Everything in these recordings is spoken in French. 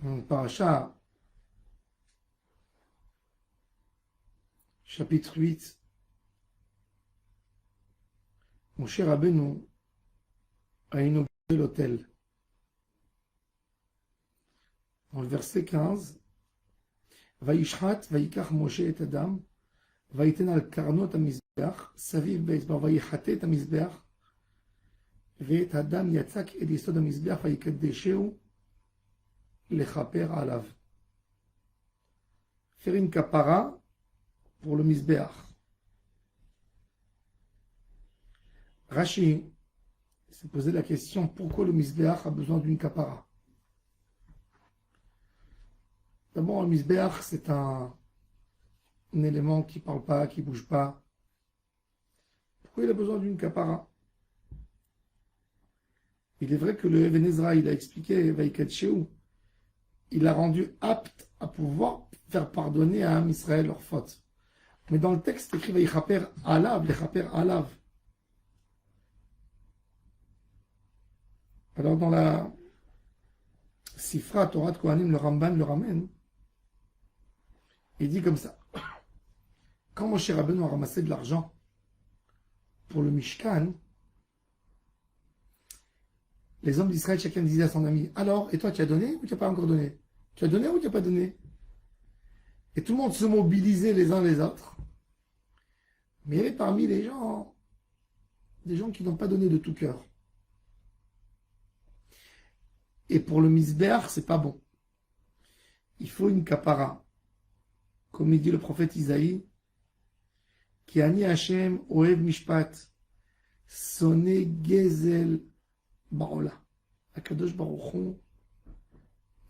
Paracha, chapitre 8. Moshe Rabbeinu a inauguré l'autel. Dans le verset 15, Vaishrat, Vaikach Moshe et Adam, Vaiten al karnot amizbeach, Saviv beizbar, Vaichatet amizbeach, Veit Adam yatzak et yisod amizbeach, Vaikadesheu, Lechaper alav. Faire une kapara pour le misbeach. Rashi s'est posé la question pourquoi le misbeach a besoin d'une kapara. D'abord, le misbeach, c'est un élément qui ne parle pas, qui ne bouge pas. Pourquoi il a besoin d'une kapara? Il est vrai que le Even Ezra, il a expliqué, Vaikadesheu, il a rendu apte à pouvoir faire pardonner à Am Israël leurs fautes. Mais dans le texte, écrit Vaichaper alav, Lechaper alav. Alors dans la Sifra, Torah de Kohanim, le Ramban le ramène, il dit comme ça. Quand Moshe Rabbeinu a ramassé de l'argent pour le Mishkan, les hommes d'Israël, chacun disait à son ami, alors, et toi, tu as donné ou tu n'as pas encore donné? Tu as donné ou tu n'as pas donné? Et tout le monde se mobilisait les uns les autres. Mais il y avait parmi les gens, des gens qui n'ont pas donné de tout cœur. Et pour le misbeach, c'est pas bon. Il faut une kapara. Comme il dit le prophète Isaïe, qui ani Hashem oev mishpat, sonné gezel barola. Akadosh Baruch Hu,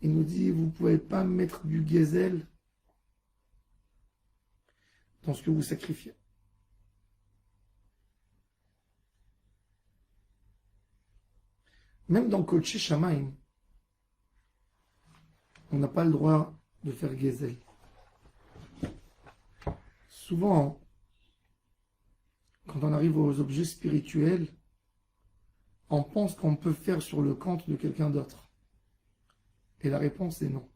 il nous dit, vous ne pouvez pas mettre du gezel dans ce que vous sacrifiez. Même dans Kodesh Shamayim, on n'a pas le droit de faire gezel. Souvent, quand on arrive aux objets spirituels, on pense qu'on peut faire sur le compte de quelqu'un d'autre. Et la réponse est non.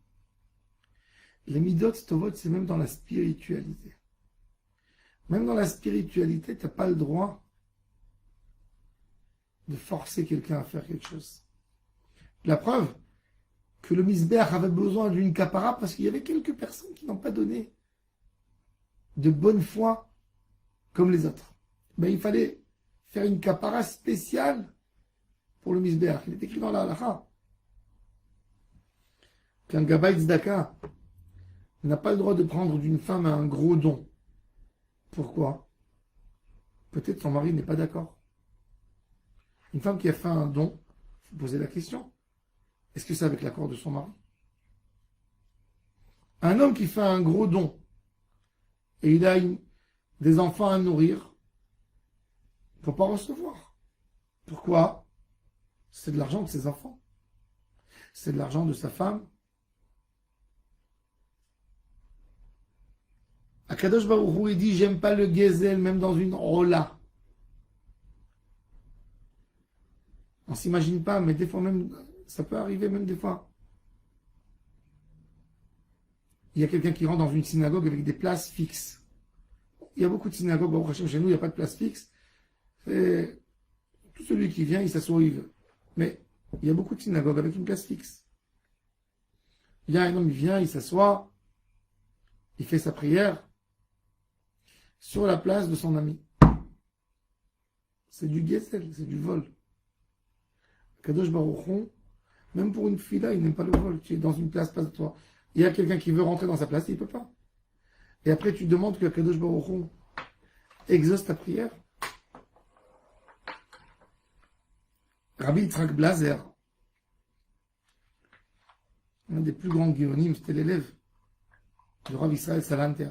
Les midot tovot, c'est même dans la spiritualité. Même dans la spiritualité, tu n'as pas le droit de forcer quelqu'un à faire quelque chose. La preuve que le misbeach avait besoin d'une kapara parce qu'il y avait quelques personnes qui n'ont pas donné de bonne foi comme les autres. Ben, il fallait faire une kapara spéciale pour le misbeach. Il est écrit dans la halakha qu'un gabay tzedaka n'a pas le droit de prendre d'une femme un gros don. Pourquoi? Peut-être son mari n'est pas d'accord. Une femme qui a fait un don, il faut poser la question. Est-ce que c'est avec l'accord de son mari? Un homme qui fait un gros don et il a des enfants à nourrir, il ne faut pas recevoir. Pourquoi? C'est de l'argent de ses enfants. C'est de l'argent de sa femme. Akadosh Baruch Hu, il dit, j'aime pas le gezel, même dans une rola. On s'imagine pas, mais des fois même, ça peut arriver même des fois. Il y a quelqu'un qui rentre dans une synagogue avec des places fixes. Il y a beaucoup de synagogues, Baruch Hashem, chez nous, il n'y a pas de place fixe. Et tout celui qui vient, il s'assoit, il veut. Mais il y a beaucoup de synagogues avec une place fixe. Il y a un homme, il vient, il s'assoit, il fait sa prière sur la place de son ami. C'est du gezel, c'est du vol. Kadosh Baruch Hu, même pour une fila, il n'aime pas le vol. Tu es dans une place, passe de toi. Il y a quelqu'un qui veut rentrer dans sa place, il ne peut pas. Et après, tu demandes que Kadosh Baruch Hu exauce ta prière. Rabbi Yitzhak Blazer, un des plus grands guéonim, c'était l'élève du Rav Israël Salanter.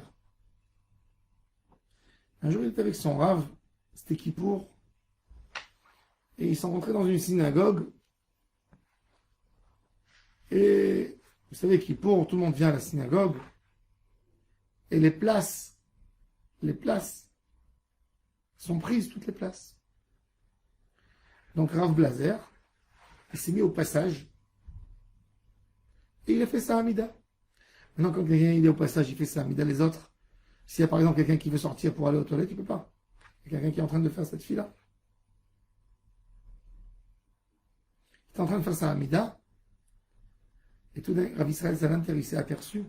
Un jour, il était avec son Rav, c'était Kippour, et ils sont rentrés dans une synagogue. Et vous savez, Kippour, tout le monde vient à la synagogue, et les places sont prises, toutes les places. Donc Rav Blazer, il s'est mis au passage Et il a fait ça à Amida. Maintenant, quand quelqu'un il est au passage, il fait ça à Amida, les autres, s'il y a par exemple quelqu'un qui veut sortir pour aller aux toilettes, il ne peut pas. Il y a quelqu'un qui est en train de faire cette fille-là. Il est en train de faire ça à Amida. Et tout d'un coup, Rav Israël Salanter, il s'est aperçu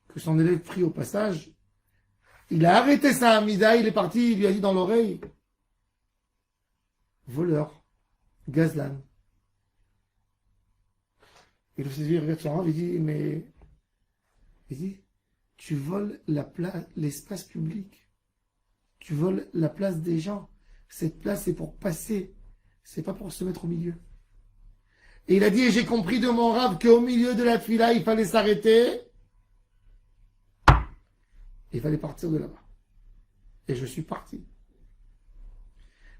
que son élève pris au passage. Il a arrêté ça à Amida, il est parti, il lui a dit dans l'oreille, voleur, gazlan. Et le Seigneur regarde son Rav, il dit, mais, il dit, tu voles l'espace public. Tu voles la place des gens. Cette place, c'est pour passer. C'est pas pour se mettre au milieu. Et il a dit, et j'ai compris de mon Rav qu'au milieu de la fila, il fallait s'arrêter. Il fallait partir de là-bas. Et je suis parti.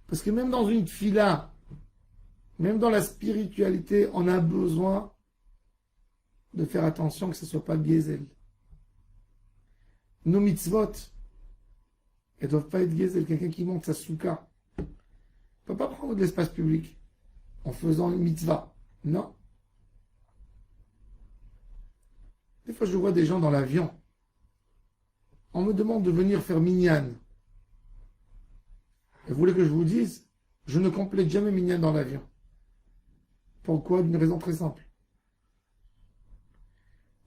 Parce que même dans une fila, même dans la spiritualité, on a besoin de faire attention que ce ne soit pas Gezel. Nos mitzvot, elles ne doivent pas être Gezel. Quelqu'un qui monte sa souka ne peut pas prendre de l'espace public en faisant une mitzvah. Non. Des fois, je vois des gens dans l'avion. On me demande de venir faire minyan. Et vous voulez que je vous dise, je ne complète jamais minyan dans l'avion. Pourquoi? D'une raison très simple.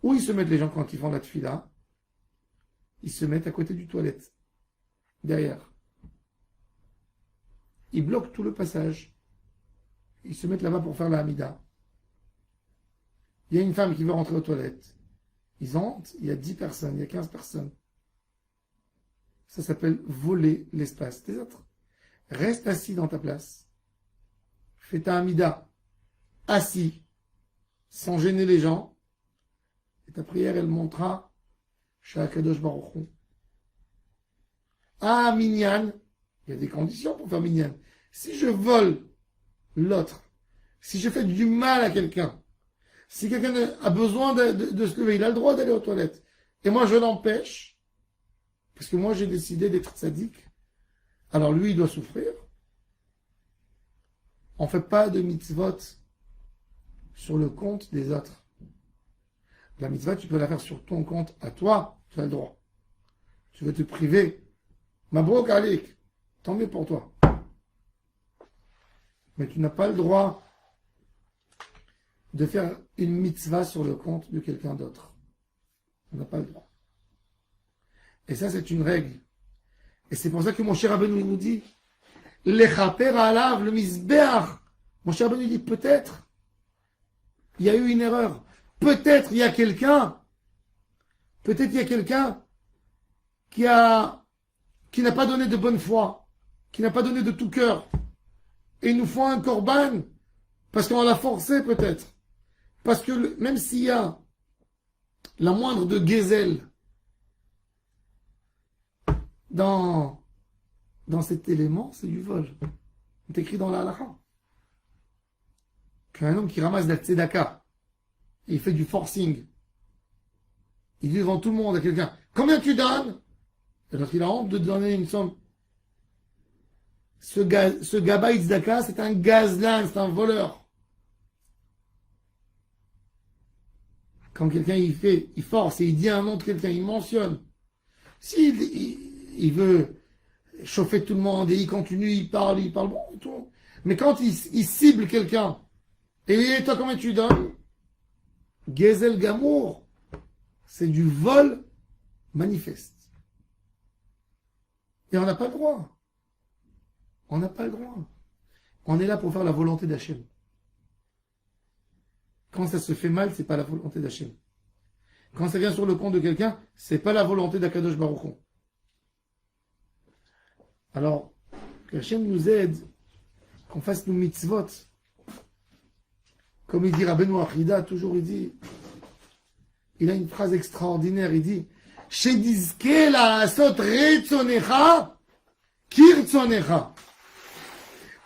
Où ils se mettent les gens quand ils font la tfila? Ils se mettent à côté du toilette. Derrière. Ils bloquent tout le passage. Ils se mettent là-bas pour faire la Hamida. Il y a une femme qui veut rentrer aux toilettes. Ils entrent, il y a 10 personnes, il y a 15 personnes. Ça s'appelle voler l'espace des autres. Reste assis dans ta place. Fais ta Hamida. Assis. Sans gêner les gens. Et ta prière, elle montera chez Akadosh Baruch Hu. Ah, Minyan. Il y a des conditions pour faire Minyan. Si je vole l'autre, si je fais du mal à quelqu'un, si quelqu'un a besoin de se lever, il a le droit d'aller aux toilettes. Et moi, je l'empêche, parce que moi, j'ai décidé d'être tzaddik. Alors lui, il doit souffrir. On ne fait pas de mitzvot sur le compte des autres. La mitzvah, tu peux la faire sur ton compte à toi, tu as le droit. Tu veux te priver. Mabrok alik, tant mieux pour toi. Mais tu n'as pas le droit de faire une mitzvah sur le compte de quelqu'un d'autre. On n'a pas le droit. Et ça, c'est une règle. Et c'est pour ça que mon cher Rabbeinu nous dit, Lechaper alav, le misbeach. Mon cher Rabbeinu dit, peut-être, il y a eu une erreur. Peut-être il y a quelqu'un qui n'a pas donné de bonne foi, qui n'a pas donné de tout cœur. Et il nous faut un korban, parce qu'on l'a forcé peut-être. Parce que même s'il y a la moindre de gezel dans cet élément, c'est du vol. C'est écrit dans la halakha. Qu'un homme qui ramasse de la tzedaka, et il fait du forcing, il dit devant tout le monde à quelqu'un, combien tu donnes? Et lorsqu'il a honte de donner une somme, ce Gaba Tzedaka, c'est un gazlan, c'est un voleur. Quand quelqu'un il force et il dit un nom de quelqu'un, il mentionne. S'il il veut chauffer tout le monde et il continue, il parle bon, tout. Mais quand il cible quelqu'un, et toi combien tu donnes? Gezel Gamour, c'est du vol manifeste. Et on n'a pas le droit. On n'a pas le droit. On est là pour faire la volonté d'Hachem. Quand ça se fait mal, c'est pas la volonté d'Hachem. Quand ça vient sur le compte de quelqu'un, c'est pas la volonté d'Akadosh Baruch Hu. Alors, qu'Hachem nous aide, qu'on fasse nos mitzvot. Comme il dit Rabbeinu Achida, toujours il dit, il a une phrase extraordinaire, il dit, Shedizke la'asot retzonecha, kirtzonecha.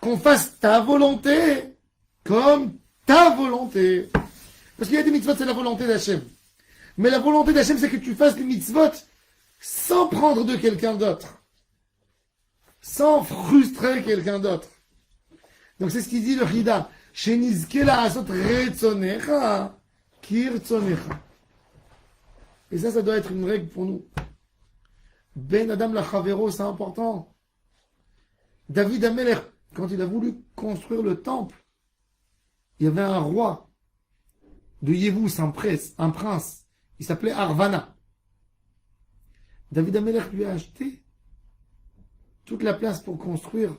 Qu'on fasse ta volonté comme ta volonté. Parce qu'il y a des mitzvot, c'est la volonté d'Hachem. Mais la volonté d'Hachem, c'est que tu fasses les mitzvot sans prendre de quelqu'un d'autre. Sans frustrer quelqu'un d'autre. Donc c'est ce qu'il dit le Chida. Shenizke la'asot retzonecha, Kirtzonecha. Et ça doit être une règle pour nous. Ben Adam Lachavero, c'est important. David Amelech, quand il a voulu construire le temple, il y avait un roi de Yévous, un prince. Il s'appelait Arvana. David Amelech lui a acheté toute la place pour construire.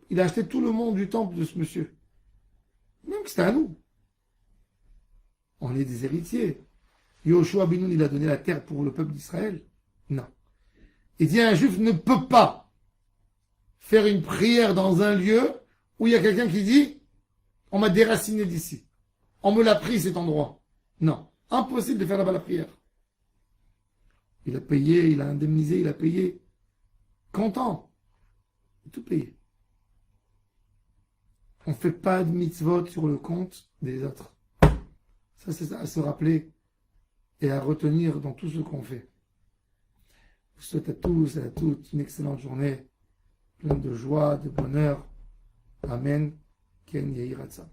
Il a acheté tout le monde du temple de ce monsieur. Même que c'était à nous. On est des héritiers. Yoshua Binoun, il a donné la terre pour le peuple d'Israël? Non. Il dit un juif ne peut pas faire une prière dans un lieu où il y a quelqu'un qui dit on m'a déraciné d'ici. On me l'a pris cet endroit. Non. Impossible de faire là-bas la prière. Il a payé, il a indemnisé, il a payé. Content. Il a tout payé. On ne fait pas de mitzvot sur le compte des autres. Ça, c'est à se rappeler et à retenir dans tout ce qu'on fait. Je vous souhaite à tous et à toutes une excellente journée, pleine de joie, de bonheur. Amen. Ken Yehi Ratzah.